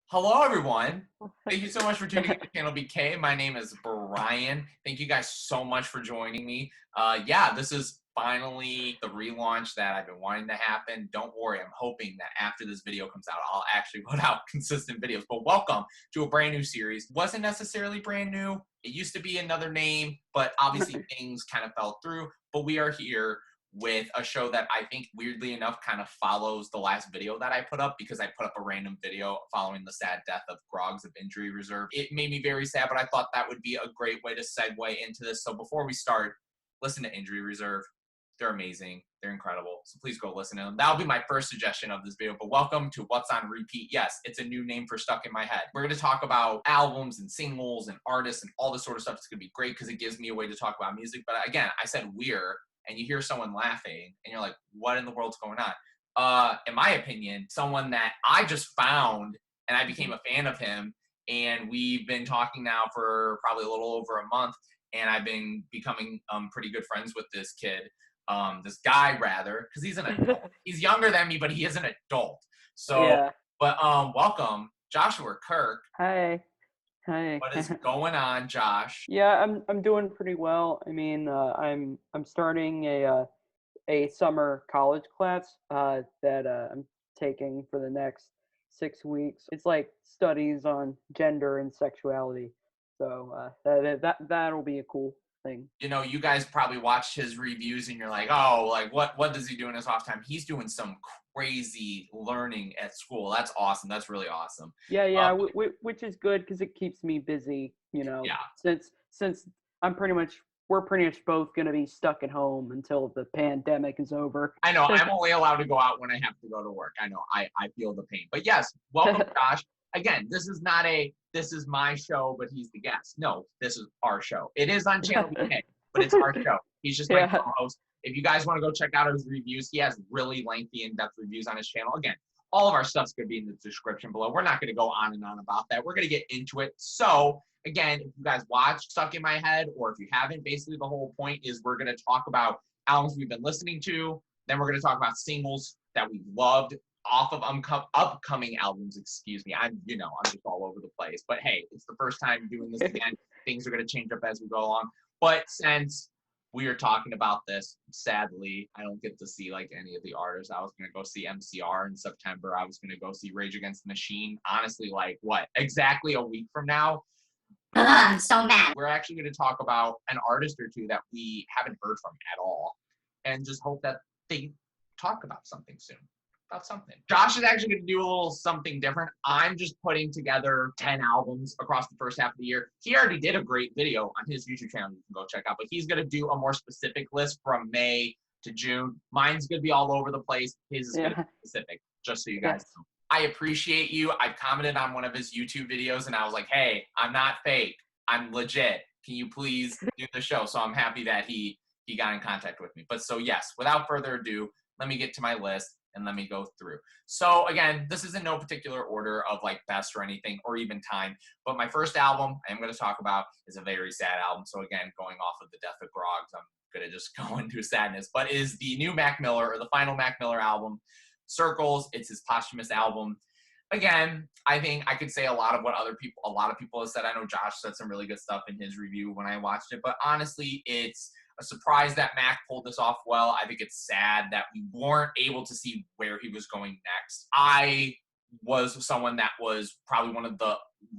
Hello, everyone. Thank you so much for tuning in to ChannelBK. My name is Brian. Thank you guys so much for joining me. Yeah, this is finally the relaunch that I've been wanting to happen. Don't worry, I'm hoping that after this video comes out, I'll actually put out consistent videos. But welcome to a brand new series. Wasn't necessarily brand new. It used to be another name, but obviously things kind of fell through. But we are here with a show that I think weirdly enough kind of follows the last video that I put up, because I put up a random video following the sad death of Groggs of Injury Reserve. It made me very sad, but I thought that would be a great way to segue into this. So before we start, listen to Injury Reserve. They're amazing. They're incredible. So please go listen to them. That'll be my first suggestion of this video. But welcome to What's on Repeat. Yes, it's a new name for Stuck in My Head. We're going to talk about albums and singles and artists and all this sort of stuff. It's going to be great because it gives me a way to talk about music. But again, I said we're, and you hear someone laughing and you're like, what in the world's going on? In my opinion, someone that I just found and I became a fan of him, and we've been talking now for probably a little over a month, and I've been becoming pretty good friends with this kid, this guy rather, because he's an adult. He's younger than me, but he is an adult. So, Yeah. but welcome, Joshua Kirk. Hi. Hi. What is going on, Josh? Yeah, I'm doing pretty well. I mean, I'm starting a summer college class that I'm taking for the next 6 weeks. It's like studies on gender and sexuality. So that'll be a cool thing. You know, you guys probably watched his reviews and you're like, oh, like what does he do in his off time? He's doing some crazy learning at school. That's awesome. That's really awesome. Yeah, which is good because it keeps me busy. Yeah. Since we're pretty much both gonna be stuck at home until the pandemic is over. I know. I'm only allowed to go out when I have to go to work. I know. I feel the pain. But yes, welcome, Josh. Again, this is my show, but he's the guest. No, this is our show. It is on ChannelBK, but it's our show. He's just my co-host. If you guys want to go check out his reviews, he has really lengthy, in-depth reviews on his channel. Again, all of our stuff's going to be in the description below. We're not going to go on and on about that. We're going to get into it. So, again, if you guys watched Stuck in My Head, or if you haven't, basically the whole point is we're going to talk about albums we've been listening to. Then we're going to talk about singles that we loved off of upcoming albums. Excuse me. I'm just all over the place. But hey, it's the first time doing this again. Things are going to change up as we go along. But since we are talking about this, sadly, I don't get to see like any of the artists. I was going to go see MCR in September. I was going to go see Rage Against the Machine. Honestly, like what? Exactly a week from now. I'm so mad. We're actually going to talk about an artist or two that we haven't heard from at all, and just hope that they talk about something soon. Josh is actually going to do a little something different. I'm just putting together 10 albums across the first half of the year. He already did a great video on his YouTube channel you can go check out, but he's going to do a more specific list from May to June. Mine's going to be all over the place. His is going to be specific, just so you guys know. I appreciate you. I commented on one of his YouTube videos, and I was like, hey, I'm not fake. I'm legit. Can you please do the show? So I'm happy that he got in contact with me. But so yes, without further ado, let me get to my list and let me go through. So again, this is in no particular order of like best or anything or even time, but my first album I am going to talk about is a very sad album. So again, going off of the death of Groggs, I'm going to just go into sadness, but is the new Mac Miller, or the final Mac Miller album, Circles. It's his posthumous album. Again, I think I could say a lot of people have said. I know Josh said some really good stuff in his review when I watched it, but honestly, it's a surprise that Mac pulled this off well. I think it's sad that we weren't able to see where he was going next. I was someone that was probably one of the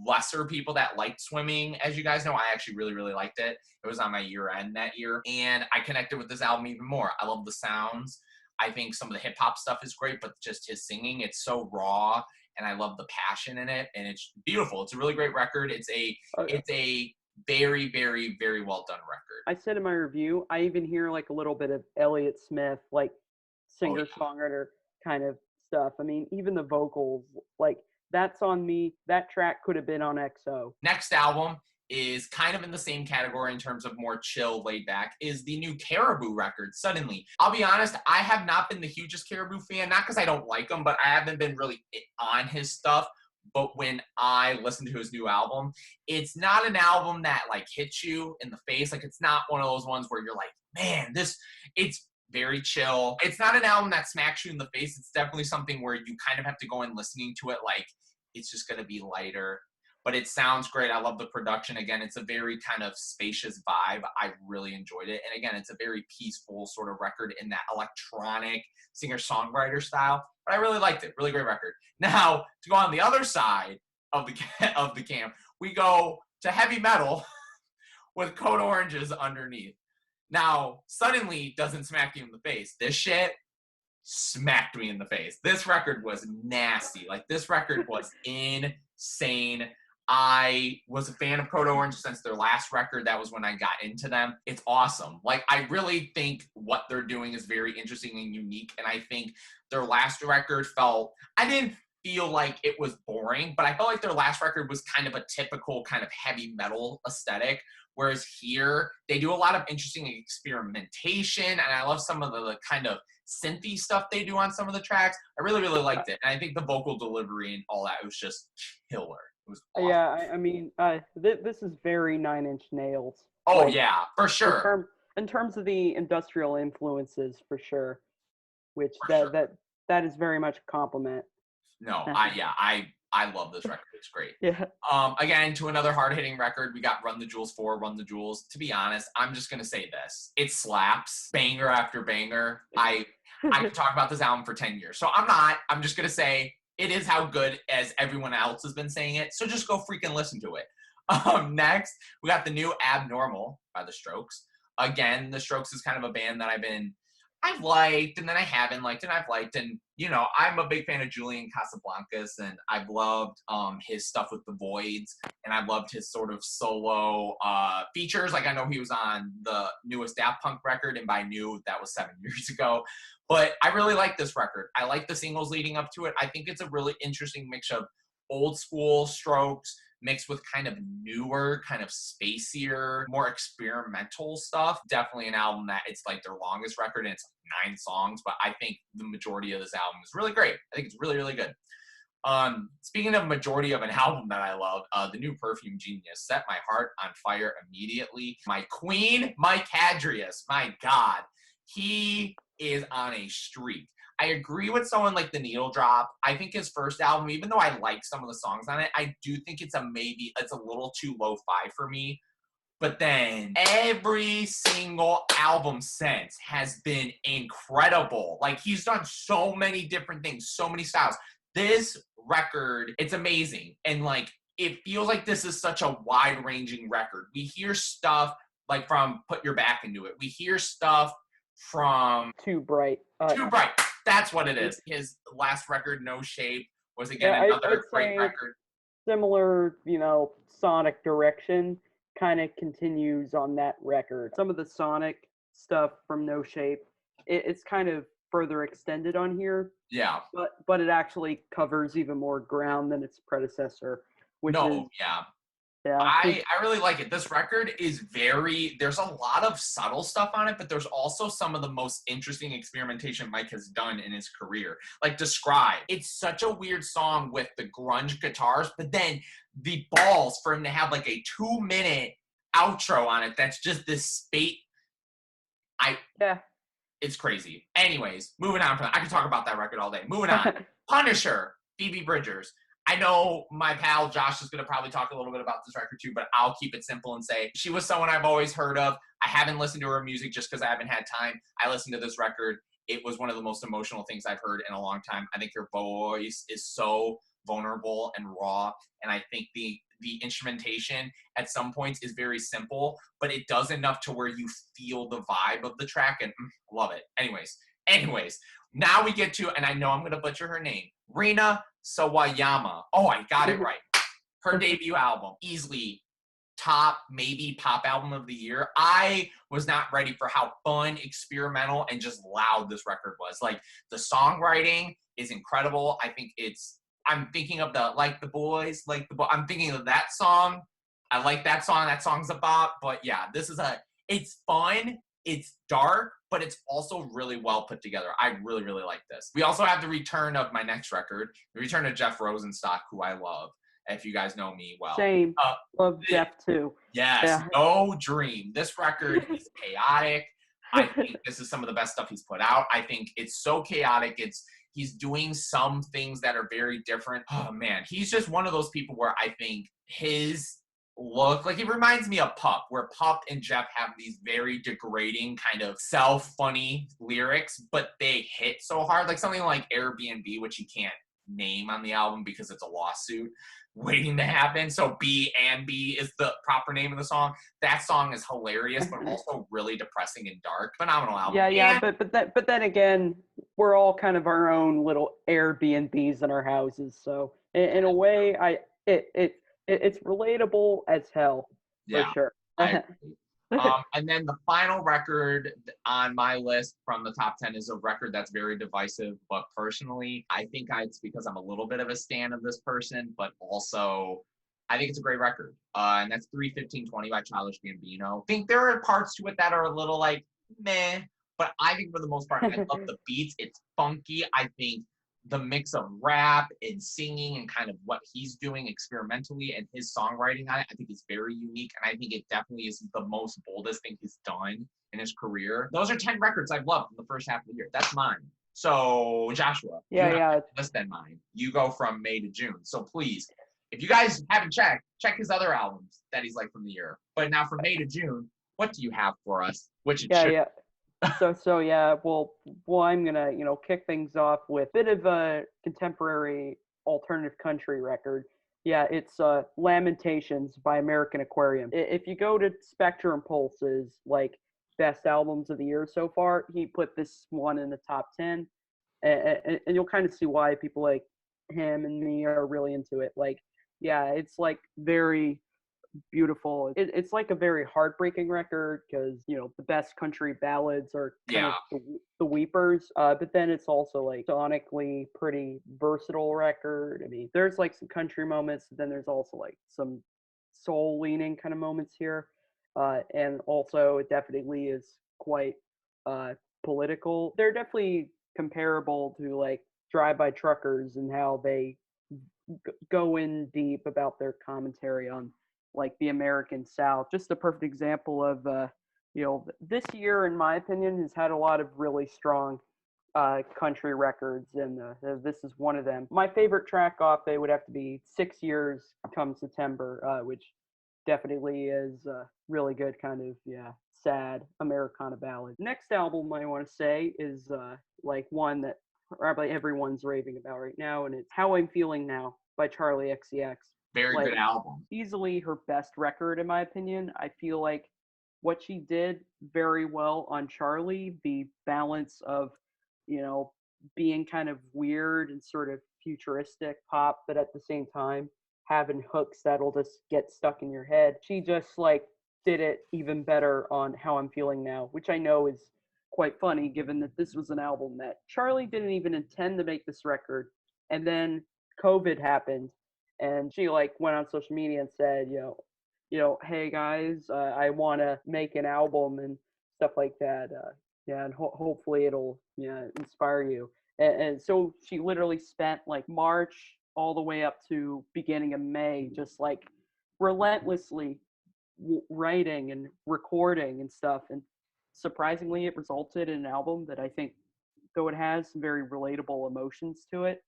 lesser people that liked Swimming. As you guys know, I actually really, really liked it. It was on my year end that year, and I connected with this album even more. I love the sounds. I think some of the hip hop stuff is great, but just his singing, it's so raw, and I love the passion in it, and it's beautiful. It's a really great record. It's a very, very, very well done record. I said in my review, I even hear like a little bit of Elliott Smith, like singer-songwriter kind of stuff. I mean, even the vocals, like That's on Me, that track could have been on XO. Next album is kind of in the same category in terms of more chill, laid back, is the new Caribou record, Suddenly. I'll be honest, I have not been the hugest Caribou fan, not because I don't like him, but I haven't been really on his stuff. But when I listen to his new album, it's not an album that like hits you in the face. Like, it's not one of those ones where you're like, man, it's very chill. It's not an album that smacks you in the face. It's definitely something where you kind of have to go in listening to it like, it's just going to be lighter. But it sounds great. I love the production. Again, it's a very kind of spacious vibe. I really enjoyed it. And again, it's a very peaceful sort of record in that electronic singer-songwriter style. But I really liked it. Really great record. Now, to go on the other side of the camp, we go to heavy metal with Code Orange's Underneath. Now, suddenly doesn't smack you in the face. This shit smacked me in the face. This record was nasty. Like, this record was insane. I was a fan of Code Orange since their last record. That was when I got into them. It's awesome. Like, I really think what they're doing is very interesting and unique. And I think their last record I didn't feel like it was boring, but I felt like their last record was kind of a typical kind of heavy metal aesthetic. Whereas here, they do a lot of interesting experimentation, and I love some of the kind of synthy stuff they do on some of the tracks. I really, really liked it. And I think the vocal delivery and all that was just killer. It was awesome. Yeah, I mean, this is very Nine Inch Nails. Oh, like, yeah, for sure. In terms of the industrial influences, for sure, which For that is very much a compliment. No, I love this record. It's great. Yeah. Again, to another hard-hitting record, we got Run the Jewels 4, Run the Jewels. To be honest, I'm just going to say this. It slaps. Banger after banger. I could talk about this album for 10 years. So I'm not. I'm just going to say it is how good as everyone else has been saying it. So just go freaking listen to it. Next, we got the new Abnormal by The Strokes. Again, The Strokes is kind of a band that I've liked, and then I haven't liked, and I've liked, and, you know, I'm a big fan of Julian Casablancas, and I've loved his stuff with The Voids, and I've loved his sort of solo features. Like, I know he was on the newest Daft Punk record, and by new, that was 7 years ago. But I really like this record. I like the singles leading up to it. I think it's a really interesting mix of old school Strokes mixed with kind of newer, kind of spacier, more experimental stuff. Definitely an album that it's like their longest record, and it's 9 songs, but I think the majority of this album is really great. I think it's really, really good. Speaking of majority of an album that I love, the new Perfume Genius set my heart on fire immediately. My queen, Mike Hadrius, my God, he is on a streak. I agree with someone like The Needle Drop. I think his first album, even though I like some of the songs on it, I do think it's a little too lo-fi for me. But then every single album since has been incredible. Like, he's done so many different things, so many styles. This record, it's amazing. And like, it feels like this is such a wide-ranging record. We hear stuff like from Put Your Back Into It. We hear stuff from Too Bright. Too Bright. That's what it is. His last record, No Shape, was again another great record. Similar, you know, sonic direction kind of continues on that record. Some of the sonic stuff from No Shape, it's kind of further extended on here. Yeah. But it actually covers even more ground than its predecessor. Yeah, I really like it. This record is there's a lot of subtle stuff on it, but there's also some of the most interesting experimentation Mike has done in his career. Like Describe. It's such a weird song with the grunge guitars, but then the balls for him to have like a 2-minute outro on it that's just this spate. It's crazy. Anyways, moving on from that. I could talk about that record all day. Moving on. Punisher, Phoebe Bridgers. I know my pal Josh is going to probably talk a little bit about this record too, but I'll keep it simple and say she was someone I've always heard of. I haven't listened to her music just because I haven't had time. I listened to this record. It was one of the most emotional things I've heard in a long time. I think her voice is so vulnerable and raw, and I think the instrumentation at some points is very simple, but it does enough to where you feel the vibe of the track, and love it. Anyways, now we get to, and I know I'm going to butcher her name, Rina Sawayama. Oh, I got it right. Her debut album, easily top, maybe pop album of the year. I was not ready for how fun, experimental, and just loud this record was. Like, the songwriting is incredible. I think I'm thinking of Like the Boys, I'm thinking of that song. I like that song. That song's a bop. But yeah, it's fun. It's dark, but it's also really well put together. I really, really like this. We also have the return of my next record, the return of Jeff Rosenstock, who I love, if you guys know me well. Same. Love Jeff too. Yes. Yeah. No Dream. This record is chaotic. I think this is some of the best stuff he's put out. I think it's so chaotic. He's doing some things that are very different. Oh man, he's just one of those people where I think his look, like, it reminds me of Pup, where Pup and Jeff have these very degrading kind of self-funny lyrics, but they hit so hard. Like something like Airbnb, which he can't name on the album because it's a lawsuit waiting to happen. So B and B is the proper name of the song. That song is hilarious, but also really depressing and dark. Phenomenal album. Yeah, but then again, we're all kind of our own little Airbnbs in our houses. So in a way, it's relatable as hell, for sure. I agree. And then the final record on my list from the top 10 is a record that's very divisive, but personally, I think it's because I'm a little bit of a stan of this person, but also I think it's a great record. And that's 3:15:20 by Childish Gambino. I think there are parts to it that are a little like meh, but I think for the most part, I love the beats. It's funky. I think the mix of rap and singing and kind of what he's doing experimentally and his songwriting on it, I think is very unique. And I think it definitely is the most boldest thing he's done in his career. Those are 10 records I've loved in the first half of the year. That's mine. So Joshua, you have less than mine. You go from May to June. So please, if you guys haven't checked, check his other albums that he's like from the year. But now from May to June, what do you have for us? Which it should. So yeah, well, I'm gonna kick things off with a bit of a contemporary alternative country record. Yeah, it's Lamentations by American Aquarium. If you go to Spectrum Pulse's like best albums of the year so far, he put this one in the top 10, and you'll kind of see why people like him and me are really into it. Like, yeah, it's like very beautiful. It's like a very heartbreaking record because the best country ballads are kind of the weepers, but then it's also like sonically pretty versatile record. I mean, there's like some country moments, but then there's also like some soul leaning kind of moments here, and also it definitely is quite political. They're definitely comparable to like Drive-By Truckers and how they go in deep about their commentary on like the American South. Just a perfect example of this year, in my opinion, has had a lot of really strong country records, and this is one of them. My favorite track off it would have to be 6 Years Come September, which definitely is really good, kind of sad Americana ballad. Next album I want to say is like one that probably everyone's raving about right now, and it's How I'm Feeling Now by Charli Xcx. Very good album. Easily her best record, in my opinion. I feel like what she did very well on Charli, the balance of, being kind of weird and sort of futuristic pop, but at the same time having hooks that'll just get stuck in your head. She just like did it even better on How I'm Feeling Now, which I know is quite funny given that this was an album that Charli didn't even intend to make this record. And then COVID happened. And she like went on social media and said, hey guys, I want to make an album and stuff like that. And hopefully it'll inspire you. And so she literally spent like March all the way up to beginning of May, just like relentlessly writing and recording and stuff. And surprisingly, it resulted in an album that I think, though it has some very relatable emotions to it,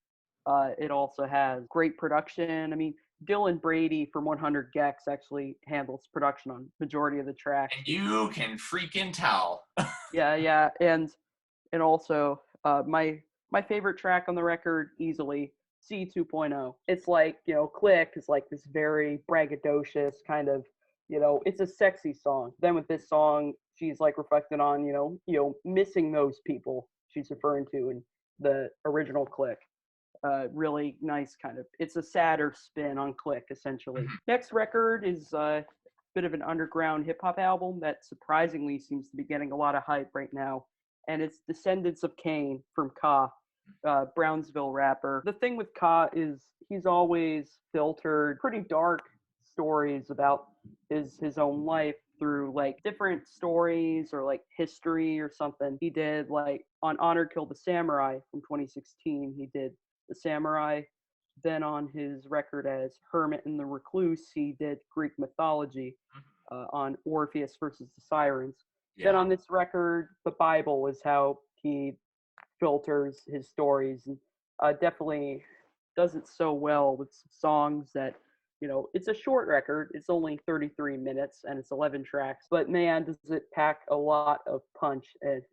it also has great production. I mean, Dylan Brady from 100 Gex actually handles production on majority of the tracks. And you can freaking tell. Yeah, and also my favorite track on the record easily, C 2.0. It's like Click is like this very braggadocious kind of it's a sexy song. Then with this song, she's like reflecting on missing those people she's referring to in the original Click. Really nice kind of, it's a sadder spin on Click, essentially. Next record is a bit of an underground hip-hop album that surprisingly seems to be getting a lot of hype right now, and it's Descendants of Cain from Ka, Brownsville rapper. The thing with Ka is he's always filtered pretty dark stories about his own life through like different stories or like history or something. He did like on Honor Killed the Samurai from 2016, he did The Samurai. Then on his record as Hermit and the Recluse, he did Greek mythology on Orpheus versus the Sirens. Then on this record, the Bible is how he filters his stories, and definitely does it so well with some songs that, it's a short record. It's only 33 minutes and it's 11 tracks, but man, does it pack a lot of punch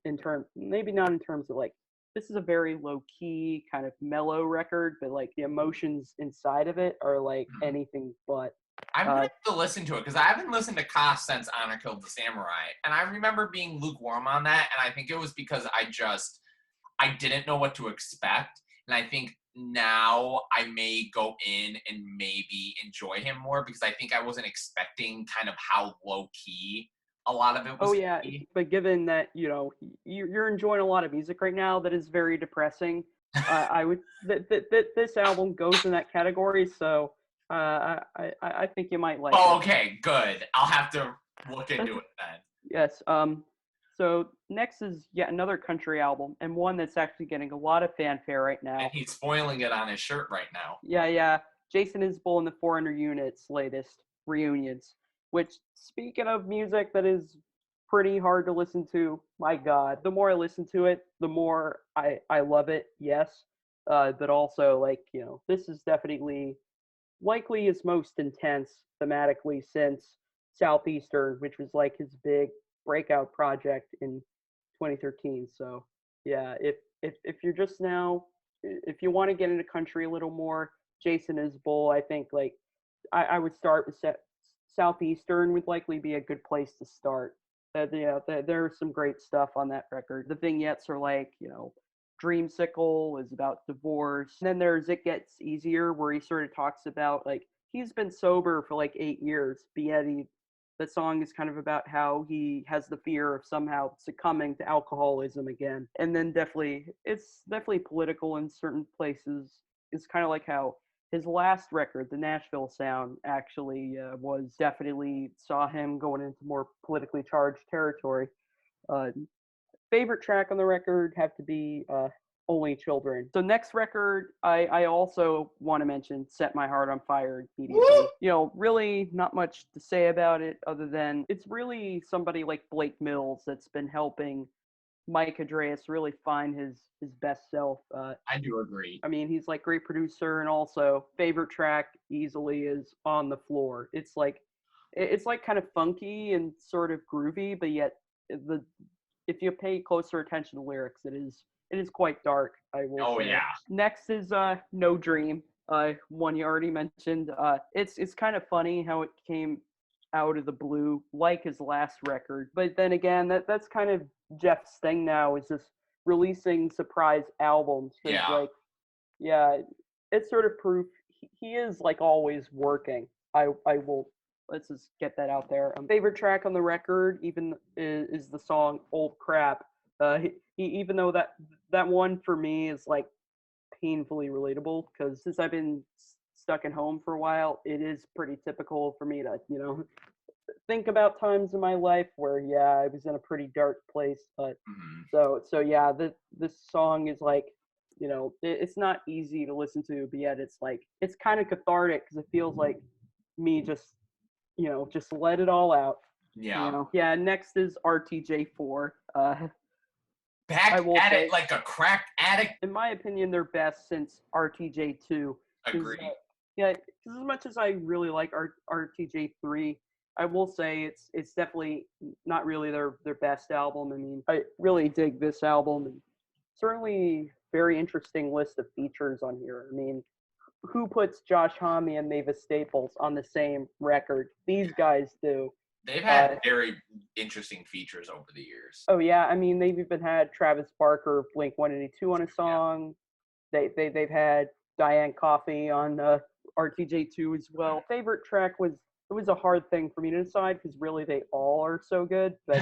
in terms, maybe not in terms of like, this is a very low key kind of mellow record, but like the emotions inside of it are like anything but. I'm gonna have to listen to it because I haven't listened to Koss since Honor Killed the Samurai, and I remember being lukewarm on that, and I think it was because I didn't know what to expect, and I think now I may go in and maybe enjoy him more because I think I wasn't expecting kind of how low key a lot of it was. Oh yeah, but given that you're enjoying a lot of music right now that is very depressing, I would this album goes in that category. So I think you might like it. Oh, okay, good. I'll have to look into it then. Yes. So next is yet another country album, and one that's actually getting a lot of fanfare right now. And he's spoiling it on his shirt right now. Yeah. Jason Isbell and the 400 Units' latest Reunions, which, speaking of music that is pretty hard to listen to, my God, the more I listen to it, the more I love it, yes. But also, like, this is definitely likely his most intense thematically since Southeastern, which was like his big breakout project in 2013. So yeah, if you're just now, if you want to get into country a little more, Jason Isbell, I think like I would start with Southeastern would likely be a good place to start. There's some great stuff on that record. The vignettes are like, Dreamsicle is about divorce. And then there's It Gets Easier, where he sort of talks about like he's been sober for like 8 years, but yet the song is kind of about how he has the fear of somehow succumbing to alcoholism again. And then it's definitely political in certain places. It's kind of like how his last record, the Nashville Sound, actually was definitely saw him going into more politically charged territory. Favorite track on the record have to be Only Children. So next record, I also want to mention Set My Heart on Fire immediately. Really not much to say about it other than it's really somebody like Blake Mills that's been helping Mike Andreas really find his best self. I do agree. I mean, he's like great producer, and also favorite track easily is On the Floor. It's like kind of funky and sort of groovy, but yet if you pay closer attention to lyrics, it is quite dark, I will say. Yeah. Next is No Dream, one you already mentioned. It's kind of funny how it came out of the blue, like his last record. But then again, that's kind of Jeff's thing now, is just releasing surprise albums. Yeah. Like, yeah, it's sort of proof he is like always working. I will. Let's just get that out there. Favorite track on the record even is the song Old Crap. Even though that one for me is like painfully relatable, because since I've been stuck at home for a while, it is pretty typical for me to, think about times in my life where, I was in a pretty dark place. But so yeah, this song is like, it's not easy to listen to, but yet it's like, it's kind of cathartic because it feels like me just let it all out. Yeah. Yeah, next is RTJ4. Back at it like a crack addict. In my opinion, they're best since RTJ2. Agree. Because as much as I really like RTJ3, I will say it's definitely not really their best album. I mean, I really dig this album, and certainly very interesting list of features on here. I mean, who puts Josh Homme and Mavis Staples on the same record? These guys do. They've had very interesting features over the years. Oh yeah, I mean they've even had Travis Barker of Blink-182 on a song. Yeah. They've had Diane Coffey on RTJ2 as well. Favorite track it was a hard thing for me to decide because really they all are so good, but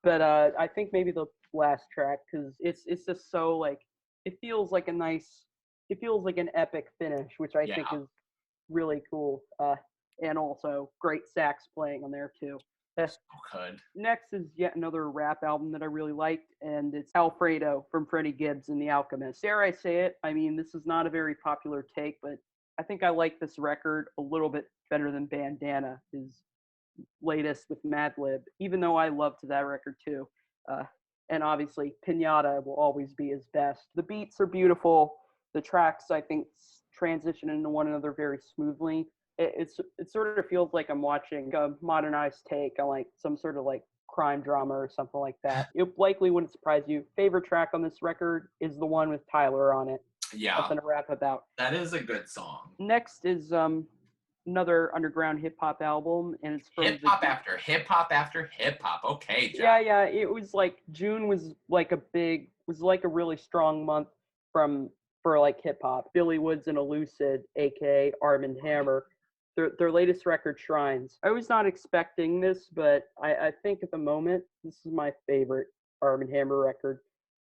I think maybe the last track, because it's just so like it feels like an epic finish, which I think is really cool. And also great sax playing on there too. Good. Next is yet another rap album that I really liked, and it's Alfredo from Freddie Gibbs and The Alchemist. Dare I say it, I mean, this is not a very popular take, but I think I like this record a little bit better than Bandana, his latest with Madlib, even though I loved that record too. and obviously Pinata will always be his best. The beats are beautiful. The tracks, I think, transition into one another very smoothly. It sort of feels like I'm watching a modernized take on like some sort of like crime drama or something like that. It likely wouldn't surprise you. Favorite track on this record is the one with Tyler on it. Yeah, Nothing to rap about. that is a good song. Next is another underground hip hop album, and it's from Hip hop after hip hop after hip hop. Okay, Jack. yeah. It was like June was like a really strong month for like hip hop. Billy Woods and Elucid, aka Arm & Hammer, their latest record, Shrines. I was not expecting this, but I think at the moment this is my favorite Arm & Hammer record.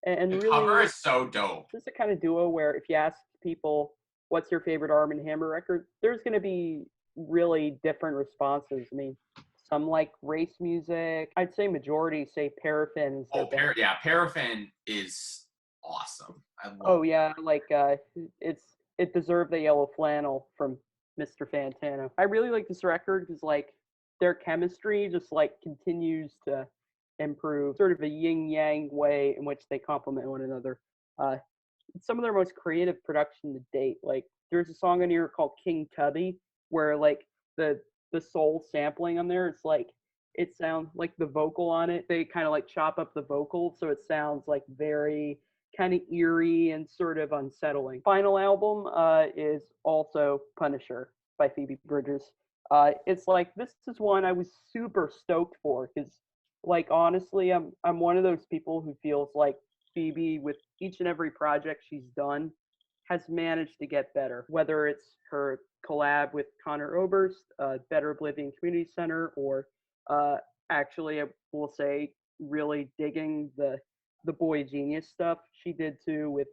And The really, cover is so dope. this is the kind of duo where if you ask people what's your favorite Arm & Hammer record, there's going to be really different responses. I mean, some like race music. I'd say majority say Paraffin is their best. Yeah, Paraffin is awesome. I love Oh yeah, like it deserved the yellow flannel from Mr. Fantano. I really like this record because like their chemistry just like continues to improve, sort of a yin yang way in which they complement one another. Some of their most creative production to date. Like there's a song on here called King Tubby where like the soul sampling on there, it's like it sounds like the vocal on it. They kind of like chop up the vocal so it sounds like very kind of eerie and sort of unsettling. Final album is also Punisher by Phoebe Bridgers. It's like this is one I was super stoked for because like honestly I'm one of those people who feels like Phoebe, with each and every project she's done, has managed to get better. Whether it's her collab with Connor Oberst, Better Oblivion Community Center, or actually, I will say, really digging the Boy Genius stuff she did too with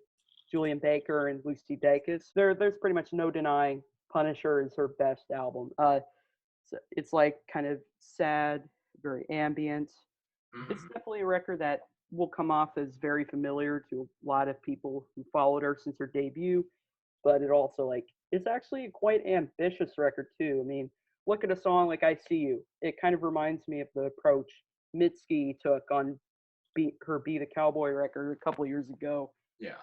Julian Baker and Lucy Dacus. There's pretty much no denying Punisher is her best album. It's like kind of sad, very ambient. It's definitely a record that will come off as very familiar to a lot of people who followed her since her debut, but it also like it's actually a quite ambitious record too. I mean, look at a song like I See You. It kind of reminds me of the approach Mitski took on her Be the Cowboy record a couple of years ago. Yeah.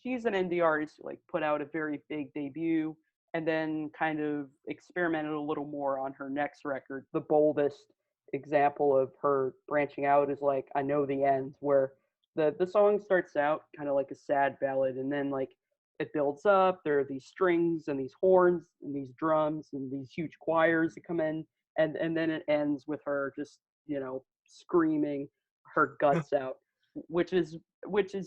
She's an indie artist who like put out a very big debut and then kind of experimented a little more on her next record. The boldest example of her branching out is like I Know the End, where the song starts out kind of like a sad ballad and then like it builds up. There are these strings and these horns and these drums and these huge choirs that come in, and then it ends with her just screaming her guts out, which is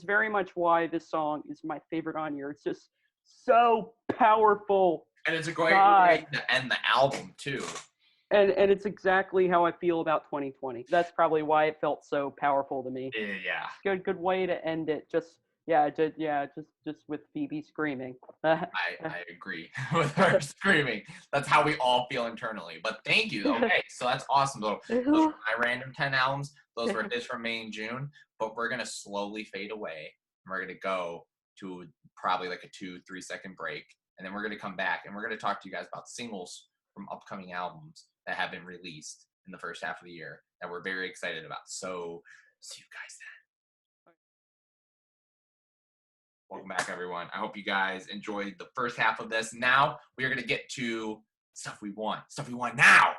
very much why this song is my favorite on here. It's just so powerful, and it's a great way to end the album too. And it's exactly how I feel about 2020. That's probably why it felt so powerful to me. Yeah. Good way to end it. Just with Phoebe screaming. I agree with her screaming. That's how we all feel internally. But thank you. Okay, so that's awesome. Those were my random 10 albums. Those were his from May and June. But we're gonna slowly fade away. We're gonna go to probably like a 2-3 second break, and then we're gonna come back and we're gonna talk to you guys about singles from upcoming albums that have been released in the first half of the year that we're very excited about. So see you guys then. Welcome back, everyone. I hope you guys enjoyed the first half of this. Now we are going to get to stuff we want now,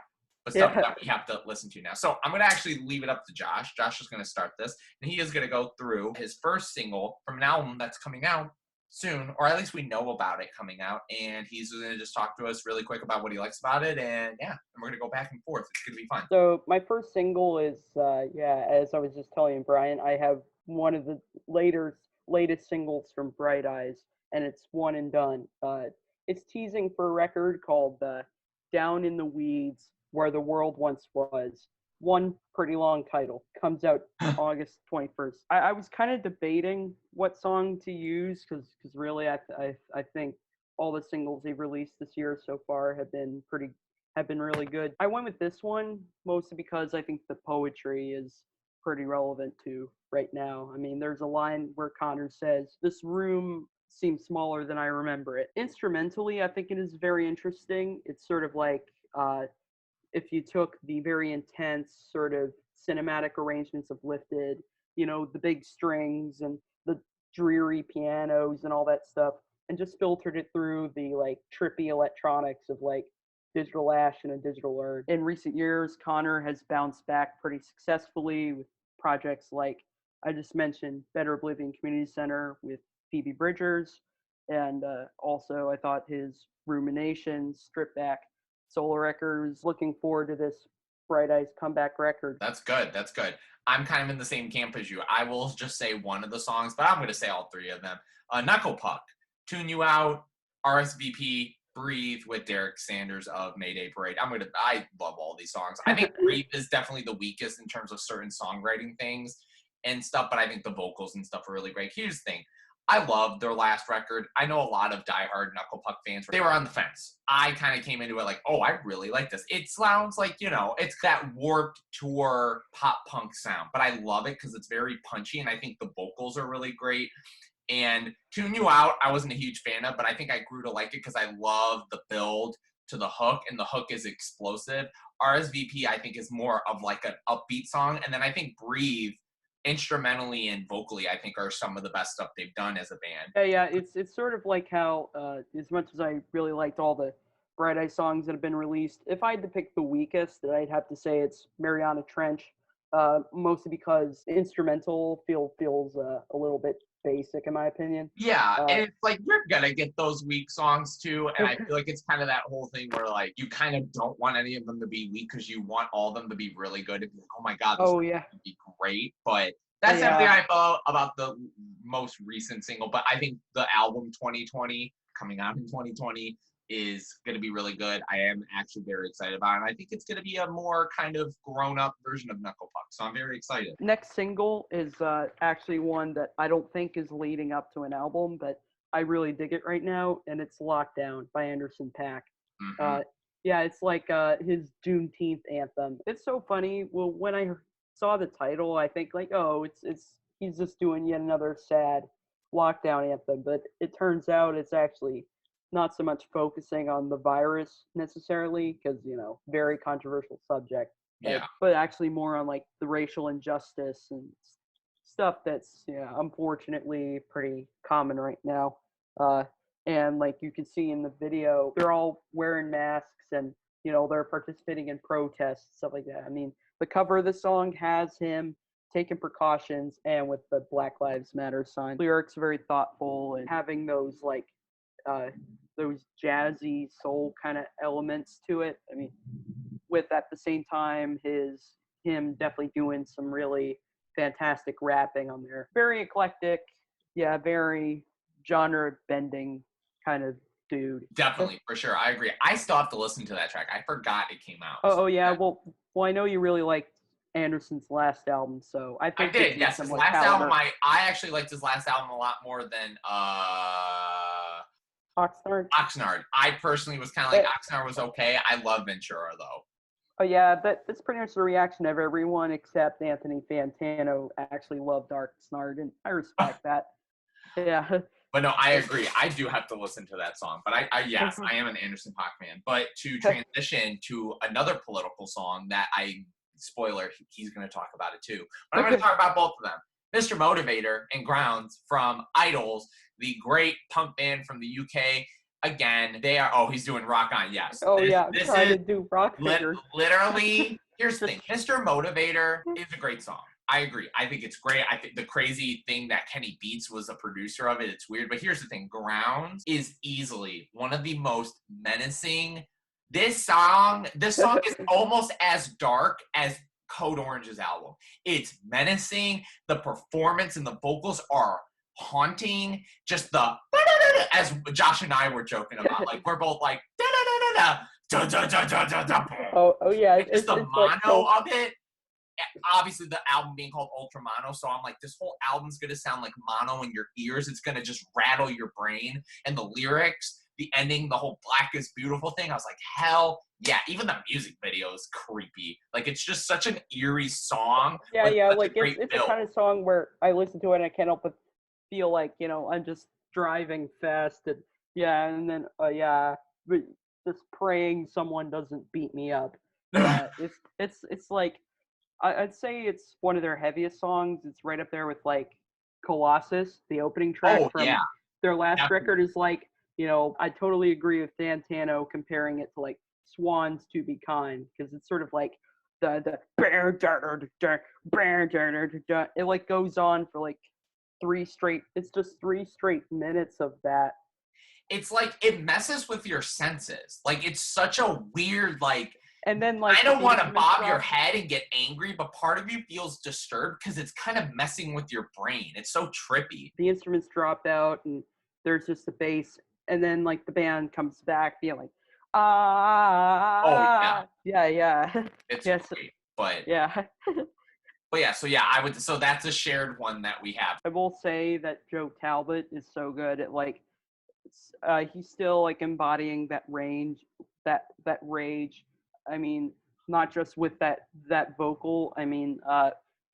but stuff that we have to listen to now. So I'm going to actually leave it up to Josh. Josh is going to start this, and he is going to go through his first single from an album that's coming out soon, or at least we know about it coming out, and he's going to just talk to us really quick about what he likes about it, and yeah, and we're going to go back and forth. It's going to be fun. So my first single is, as I was just telling you, Brian, I have one of the latest singles from Bright Eyes, and it's One and Done. It's teasing for a record called Down in the Weeds, Where the World Once Was. One pretty long title. Comes out August 21st. I was kind of debating what song to use because really I think all the singles they've released this year so far have been really good. I went with this one mostly because I think the poetry is pretty relevant to right now. I mean, there's a line where Connor says, "This room seems smaller than I remember it." Instrumentally, I think it is very interesting. It's sort of like if you took the very intense sort of cinematic arrangements of Lifted you know, the big strings and the dreary pianos and all that stuff, and just filtered it through the like trippy electronics of like Digital Ashen and Digital Urn. In recent years, Connor has bounced back pretty successfully with projects like I just mentioned, Better Oblivion Community Center with Phoebe Bridgers, and also I thought his Ruminations, Strip Back, solo records. Looking forward to this Bright Eyes comeback record. That's good. That's good. I'm kind of in the same camp as you. I will just say one of the songs, but I'm going to say all three of them. Knuckle Puck, Tune You Out, RSVP, Breathe with Derek Sanders of Mayday Parade. I love all these songs. I think Breathe is definitely the weakest in terms of certain songwriting things and stuff, but I think the vocals and stuff are really great. Here's the thing. I love their last record. I know a lot of diehard Knuckle Puck fans. They were on the fence. I kind of came into it like, oh, I really like this. It sounds like, you know, it's that Warped Tour pop punk sound, but I love it because it's very punchy, and I think the vocals are really great. And Tune You Out, I wasn't a huge fan of, but I think I grew to like it because I love the build to the hook, and the hook is explosive. RSVP, I think, is more of like an upbeat song. And then I think Breathe, instrumentally and vocally, I think are some of the best stuff they've done as a band. Yeah, it's sort of like how, as much as I really liked all the Bright Eye songs that have been released, if I had to pick the weakest, I'd have to say it's Mariana Trench, mostly because instrumental feels a little bit basic in my opinion. Yeah, and it's like you're gonna get those weak songs too, and I feel like it's kind of that whole thing where like you kind of don't want any of them to be weak because you want all of them to be really good. And be like, oh my god, this would be great. But that's everything I thought about the most recent single. But I think the album 2020 coming out in 2020 is going to be really good. I am actually very excited about it. And I think it's going to be a more kind of grown-up version of Knuckle Puck. So I'm very excited. Next single is actually one that I don't think is leading up to an album, but I really dig it right now, and it's Lockdown by Anderson .Paak. Mm-hmm. Yeah, it's like his Juneteenth anthem. It's so funny. Well, when I saw the title, I think like, oh, it's he's just doing yet another sad lockdown anthem, but it turns out it's actually not so much focusing on the virus necessarily, because, you know, very controversial subject. Yeah. But actually more on like the racial injustice and stuff that's, unfortunately pretty common right now. And like you can see in the video, they're all wearing masks and, you know, they're participating in protests, stuff like that. I mean, the cover of the song has him taking precautions and with the Black Lives Matter sign. Lyrics are very thoughtful and having those like those jazzy soul kind of elements to it. I mean, with at the same time him definitely doing some really fantastic rapping on there. Very eclectic, very genre bending kind of dude. Definitely, for sure. I agree. I still have to listen to that track. I forgot it came out. Oh yeah. Well, I know you really liked Anderson's last album, so I think I did. Yes, his last album. I actually liked his last album a lot more than Oxnard. I personally was kind of like Oxnard was okay. I love Ventura though. Oh yeah, that's pretty much the reaction of everyone except Anthony Fantano actually loved Oxnard, and I respect that. Yeah. But no, I agree. I do have to listen to that song. But I am an Anderson .Paak fan. But to transition to another political song that spoiler, he's going to talk about it too. But I'm going to talk about both of them. Mr. Motivator and Grounds from Idols, the great punk band from the UK. Again, they are, he's doing Rock On, yes. I'm trying to do Rock Figure. Literally, here's the thing. Mr. Motivator is a great song. I agree. I think it's great. I think the crazy thing that Kenny Beats was a producer of it. It's weird. But here's the thing. Grounds is easily one of the most menacing. This song is almost as dark as Code Orange's album. It's menacing. The performance and the vocals are haunting. Just the as Josh and I were joking about. Like we're both like Oh yeah. It's the mono of it. Obviously the album being called Ultra Mono, so I'm like, this whole album's gonna sound like mono in your ears. It's gonna just rattle your brain. And the lyrics, the ending, the whole Black is Beautiful thing, I was like, hell yeah. Even the music video is creepy. Like it's just such an eerie song. Yeah, like it's the kind of song where I listen to it and I can't help but feel like, you know, I'm just driving fast and then but just praying someone doesn't beat me up. It's like I'd say it's one of their heaviest songs. It's right up there with like Colossus, the opening track Oh, from yeah. their last Definitely. record is like, I totally agree with Santano comparing it to like Swans to Be Kind, because it's sort of like the it like goes on for like it's just 3 straight minutes of that. It's like it messes with your senses. Like it's such a weird like. And then like I don't the want to instruments bob your drop. head and get angry, but part of you feels disturbed because it's kind of messing with your brain. It's so trippy. The instruments drop out and there's just the bass, and then like the band comes back being like, yeah. yeah. It's Yes. great. But Yeah. yeah, so yeah, so that's a shared one that we have. I will say that Joe Talbot is so good at like, he's still like embodying that rage. I mean, not just with that vocal. I mean,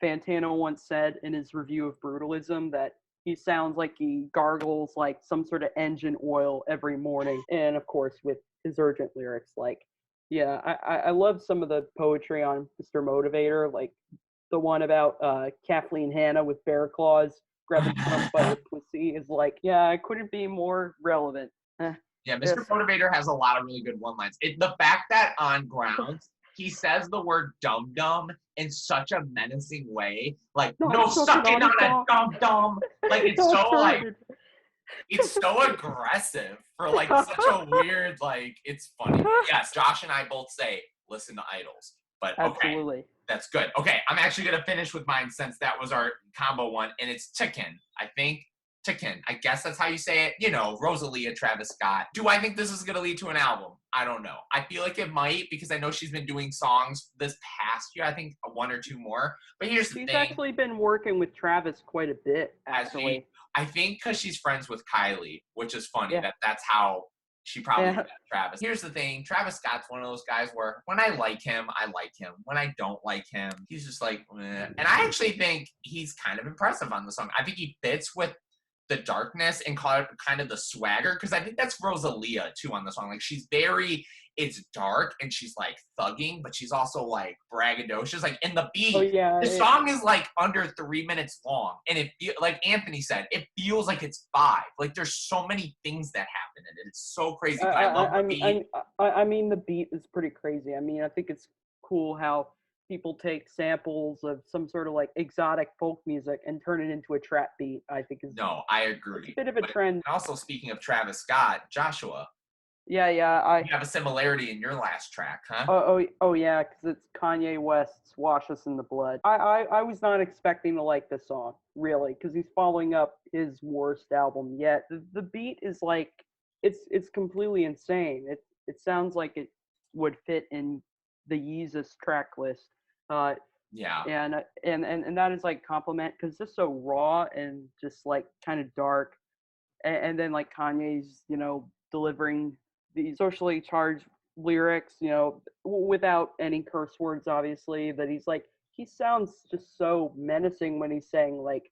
Fantano once said in his review of Brutalism that he sounds like he gargles like some sort of engine oil every morning. And of course, with his urgent lyrics, like, yeah, I love some of the poetry on Mr. Motivator, like the one about Kathleen Hanna with bear claws grabbing Trump by the pussy is like, yeah, I couldn't be more relevant. Yeah, Mr. Motivator has a lot of really good one-liners. The fact that on Grounds, he says the word dum-dum in such a menacing way, like, no sucking on a dum-dum. Like, it's so, like, it's so aggressive for, like, such a weird, like, it's funny. Yes, Josh and I both say, listen to Idols. But, okay, Absolutely. that's good. Okay, I'm actually going to finish with mine since that was our combo one, and it's Tikin, I think. Tikin, I guess that's how you say it. You know, Rosalia, Travis Scott. Do I think this is going to lead to an album? I don't know. I feel like it might because I know she's been doing songs this past year. I think one or two more. But here's the thing. She's actually been working with Travis quite a bit, actually. I think because she's friends with Kylie, which is funny. Yeah. That's how she probably met Travis. Here's the thing. Travis Scott's one of those guys where when I like him, I like him. When I don't like him, he's just like, eh. And I actually think he's kind of impressive on the song. I think he fits with the darkness and kind of the swagger, because I think that's Rosalia too on the song. Like it's dark and she's like thugging, but she's also like braggadocious. Like in the beat, the song is like under 3 minutes long, and like Anthony said, it feels like it's 5. Like there's so many things that happen in it. It's so crazy. But I love the beat. I mean, the beat is pretty crazy. I mean, I think it's cool how people take samples of some sort of like exotic folk music and turn it into a trap beat. I think is I agree. It's a bit of a trend. And also, speaking of Travis Scott, Joshua. Yeah. You have a similarity in your last track, huh? Oh yeah, because it's Kanye West's "Wash Us in the Blood." I was not expecting to like this song really, because he's following up his worst album yet. The beat is like it's completely insane. It sounds like it would fit in the Yeezus track list. Yeah. And that is like compliment, because it's just so raw and just like kind of dark, and then like Kanye's delivering these socially charged lyrics, without any curse words, obviously. But he sounds just so menacing when he's saying like,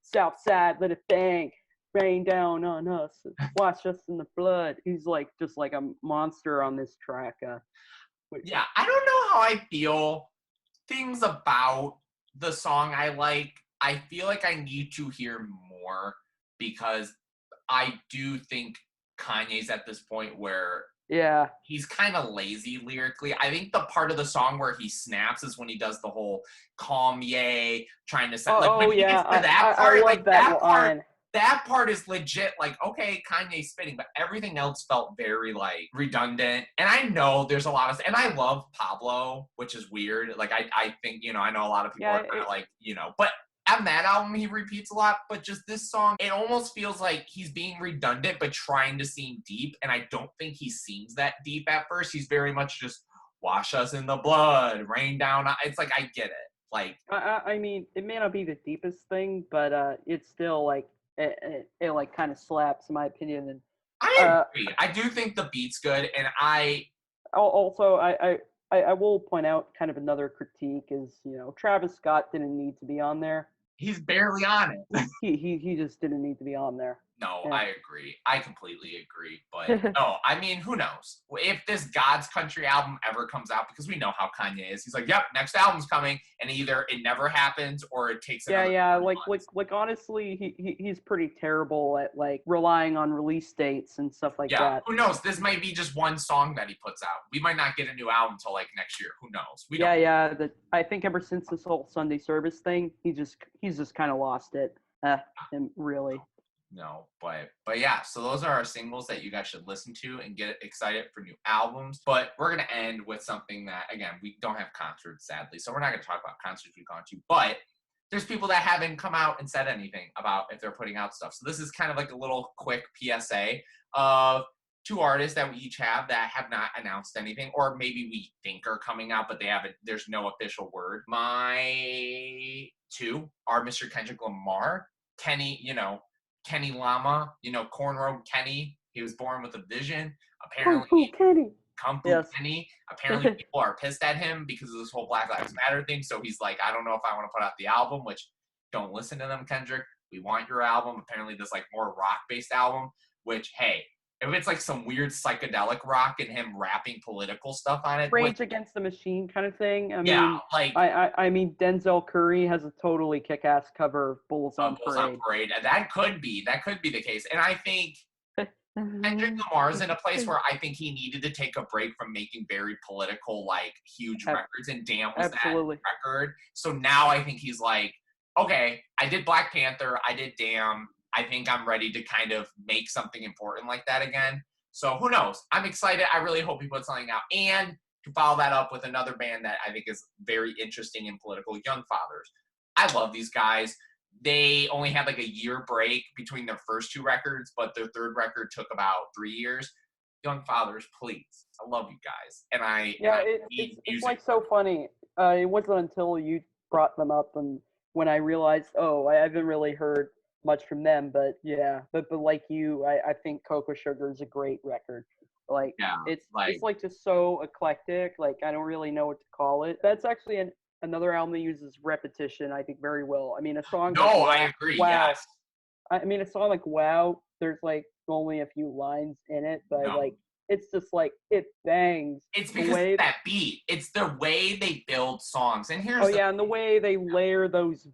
South Side, let it bang, rain down on us, wash us in the blood. He's like just like a monster on this track. Yeah, I don't know how I feel. Things about the song I like. I feel like I need to hear more, because I do think Kanye's at this point where he's kind of lazy lyrically. I think the part of the song where he snaps is when he does the whole Kanye trying to sound when he gets to that part, like that part. That part is legit, like, okay, Kanye's spitting, but everything else felt very, like, redundant. And I know there's a lot of, and I love Pablo, which is weird. Like, I think, I know a lot of people are kind of like, but on that album, he repeats a lot. But just this song, it almost feels like he's being redundant, but trying to seem deep. And I don't think he seems that deep at first. He's very much just, wash us in the blood, rain down. It's like, I get it. Like, I mean, it may not be the deepest thing, but it's still, like, it like kind of slaps, in my opinion. And I agree. I do think the beat's good, and I will point out kind of another critique is, Travis Scott didn't need to be on there. He's barely on it. he just didn't need to be on there. No, Yeah. I agree. I completely agree. But no, I mean, who knows? If this God's Country album ever comes out, because we know how Kanye is. He's like, yep, next album's coming. And either it never happens or it takes another 3 months. Like honestly, he's pretty terrible at like relying on release dates and stuff like that. Who knows? This might be just one song that he puts out. We might not get a new album till like next year. Who knows? We don't. I think ever since this whole Sunday service thing, he's just kind of lost it. And really. No, but yeah, so those are our singles that you guys should listen to and get excited for new albums. But we're going to end with something that, again, we don't have concerts, sadly, so we're not going to talk about concerts we've gone to, but there's people that haven't come out and said anything about if they're putting out stuff. So this is kind of like a little quick PSA of 2 artists that we each have that have not announced anything, or maybe we think are coming out, but there's no official word. My 2 are Mr. Kendrick Lamar, Kenny Lama, Cornrow Kenny. He was born with a vision. Apparently, Kung Fu Kenny. Apparently, people are pissed at him because of this whole Black Lives Matter thing. So he's like, I don't know if I want to put out the album, which don't listen to them, Kendrick. We want your album. Apparently, this like more rock-based album, which, hey, if it's like some weird psychedelic rock and him rapping political stuff on it. Rage Against the Machine kind of thing. I mean, Denzel Curry has a totally kick-ass cover of Bulls on Parade. That could be the case. And I think Kendrick Lamar's in a place where I think he needed to take a break from making very political, like, huge records. And Damn was that record. So now I think he's like, okay, I did Black Panther. I did Damn. I think I'm ready to kind of make something important like that again. So who knows? I'm excited. I really hope he puts something out. And to follow that up with another band that I think is very interesting and political, Young Fathers. I love these guys. They only had like a year break between their first 2 records, but their 3rd record took about 3 years. Young Fathers, please. I love you guys. And it's like so funny. It wasn't until you brought them up and when I realized, I haven't really heard much from them, but like you, I think Cocoa Sugar is a great record. Like it's like just so eclectic. Like I don't really know what to call it. That's actually another album that uses repetition, I think, very well. I mean, a song. No, I agree. Wow. Yes. I mean, a song like Wow. There's like only a few lines in it, but like it's just like it bangs. It's because of that beat. It's the way they build songs. And here's and the way they layer those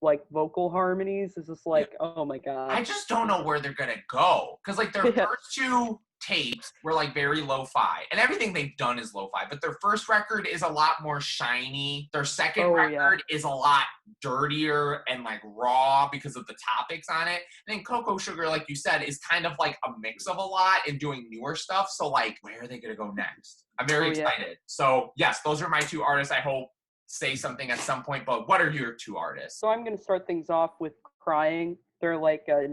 like vocal harmonies is just like, oh my god. I just don't know where they're gonna go because like their first 2 tapes were like very lo-fi, and everything they've done is lo-fi. But their first record is a lot more shiny. Their second record is a lot dirtier and like raw because of the topics on it. And then Cocoa Sugar, like you said, is kind of like a mix of a lot and doing newer stuff. So like, where are they gonna go next? I'm very excited. So yes, those are my 2 artists. I hope say something at some point, but what are your 2 artists? So I'm going to start things off with Crying. They're like a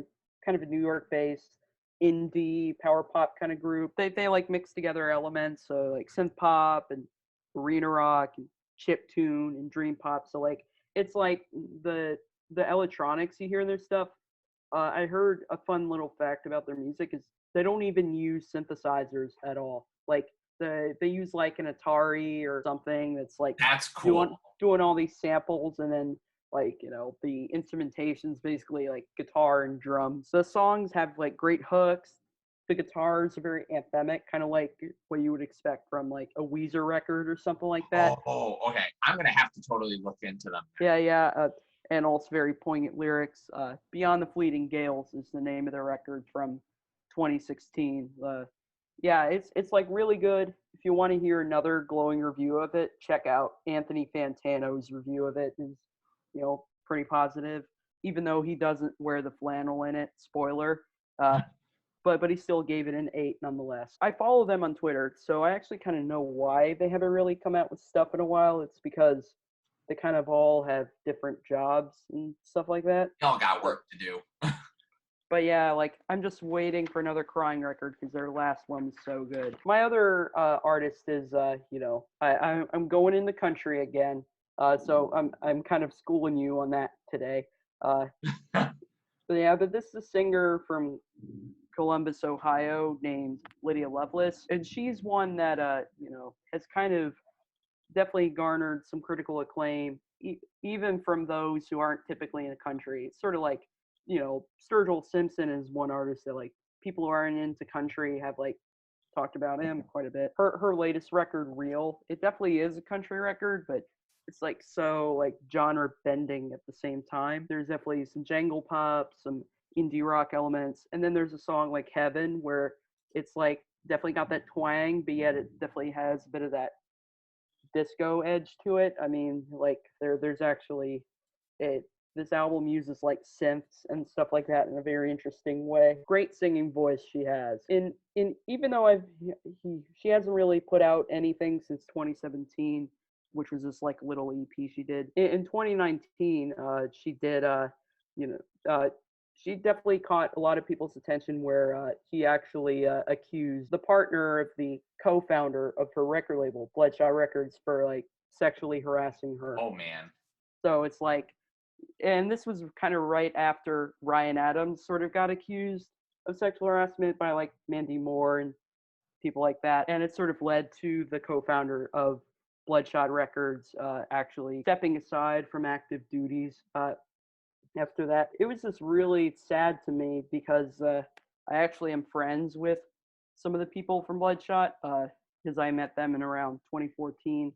kind of a New York-based indie power pop kind of group. They like mix together elements, so like synth pop and arena rock and chiptune and dream pop. So like it's like the electronics you hear in their stuff. I heard a fun little fact about their music is they don't even use synthesizers at all. Like they use like an Atari or something that's like cool. doing all these samples, and then like the instrumentation's basically like guitar and drums. The songs have like great hooks. The guitars are very anthemic, kind of like what you would expect from like a Weezer record or something like that. Oh, okay. I'm gonna have to totally look into them. And also very poignant lyrics. Beyond the Fleeting Gales is the name of the record from 2016. It's like really good. If you want to hear another glowing review of it, check out Anthony Fantano's review of it. Is pretty positive, even though he doesn't wear the flannel in it. Spoiler. But he still gave it an 8 nonetheless. I follow them on Twitter, so I actually kind of know why they haven't really come out with stuff in a while. It's because they kind of all have different jobs and stuff like that. They all got work to do. But yeah, like I'm just waiting for another Crying record because their last one was so good. My other artist is, I'm going in the country again. So I'm kind of schooling you on that today. But this is a singer from Columbus, Ohio, named Lydia Lovelace, and she's one that has kind of definitely garnered some critical acclaim, even from those who aren't typically in the country. It's sort of like Sturgill Simpson is one artist that like people who aren't into country have like talked about him quite a bit. Her latest record, Real, it definitely is a country record, but it's like so like genre bending at the same time. There's definitely some jangle pop, some indie rock elements, and then there's a song like Heaven where it's like definitely got that twang, but yet it definitely has a bit of that disco edge to it. I mean, like there's actually it. This album uses like synths and stuff like that in a very interesting way. Great singing voice she has. In even though she hasn't really put out anything since 2017, which was this like little EP she did. In 2019, she did you know she definitely caught a lot of people's attention where he actually accused the partner of the co-founder of her record label, Bloodshot Records, for like sexually harassing her. Oh man. So it's like, and this was kind of right after Ryan Adams sort of got accused of sexual harassment by like Mandy Moore and people like that. And it sort of led to the co-founder of Bloodshot Records actually stepping aside from active duties after that. It was just really sad to me because I actually am friends with some of the people from Bloodshot because I met them in around 2014.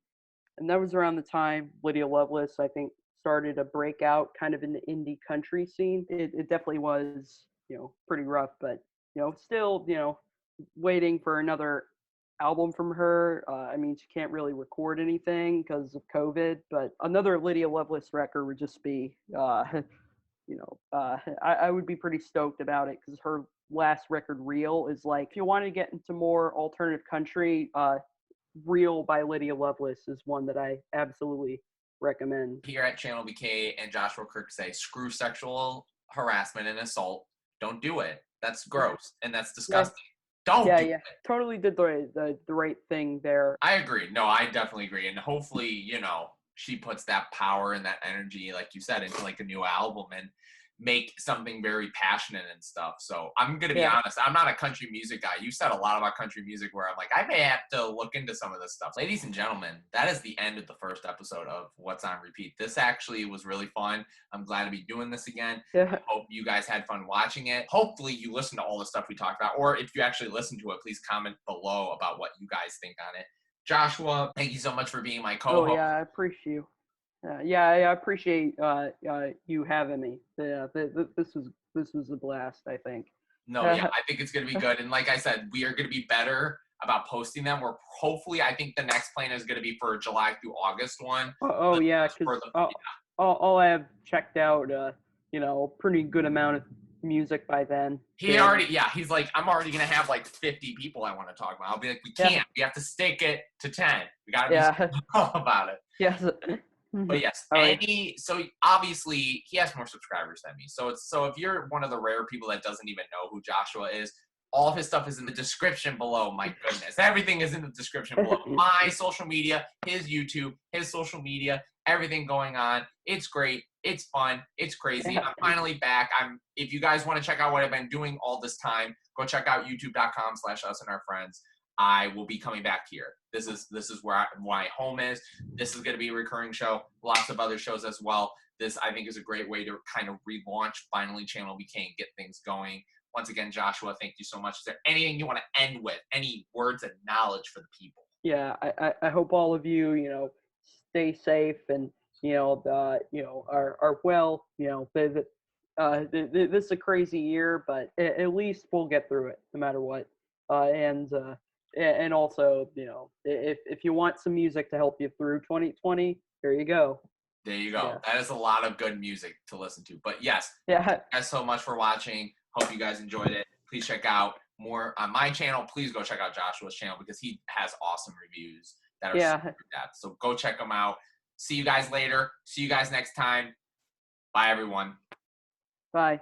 And that was around the time Lydia Lovelace, I think, started a breakout kind of in the indie country scene. It definitely was, pretty rough, but, still, waiting for another album from her. I mean, she can't really record anything because of COVID, but another Lydia Lovelace record would just be, I would be pretty stoked about it because her last record, Real, is like, if you want to get into more alternative country, Real by Lydia Lovelace is one that I absolutely recommend. Here at ChannelBK and Joshua Kirk say, screw sexual harassment and assault. Don't do it. That's gross and that's disgusting. Don't do it. Totally did the right thing there. I agree. No, I definitely agree. And hopefully, she puts that power and that energy, like you said, into like a new album and make something very passionate and stuff. So I'm going to be honest, I'm not a country music guy. You said a lot about country music where I'm like, I may have to look into some of this stuff. Ladies and gentlemen, that is the end of the first episode of What's on Repeat. This actually was really fun. I'm glad to be doing this again. Yeah. I hope you guys had fun watching it. Hopefully you listened to all the stuff we talked about, or if you actually listened to it, please comment below about what you guys think on it. Joshua, thank you so much for being my co-host. Oh, yeah, I appreciate you. I appreciate you having me. This was a blast, I think. No, yeah, I think it's going to be good. And like I said, we are going to be better about posting them. We're hopefully, I think the next plan is going to be for July through August one. Yeah, because all I have checked out, pretty good amount of music by then. He's like, I'm already going to have like 50 people I want to talk about. I'll be like, we can't. We have to stick it to 10. We got to be all about it. Yes. But yes, so obviously he has more subscribers than me. So if you're one of the rare people that doesn't even know who Joshua is, all of his stuff is in the description below. My goodness, everything is in the description below. My social media, his YouTube, his social media, everything going on. It's great. It's fun. It's crazy. I'm finally back. If you guys want to check out what I've been doing all this time, go check out youtube.com/us-and-our-friends. I will be coming back here. This is where my home is. This is going to be a recurring show. Lots of other shows as well. This, I think, is a great way to kind of relaunch finally ChannelBK and get things going. Once again, Joshua, thank you so much. Is there anything you want to end with? Any words of knowledge for the people? Yeah, I hope all of you, stay safe and are well. This is a crazy year, but at least we'll get through it no matter what. And also, if you want some music to help you through 2020, there you go. There you go. Yeah. That is a lot of good music to listen to. But yes, thank you guys so much for watching. Hope you guys enjoyed it. Please check out more on my channel. Please go check out Joshua's channel because he has awesome reviews that are super in-depth. So go check them out. See you guys later. See you guys next time. Bye, everyone. Bye.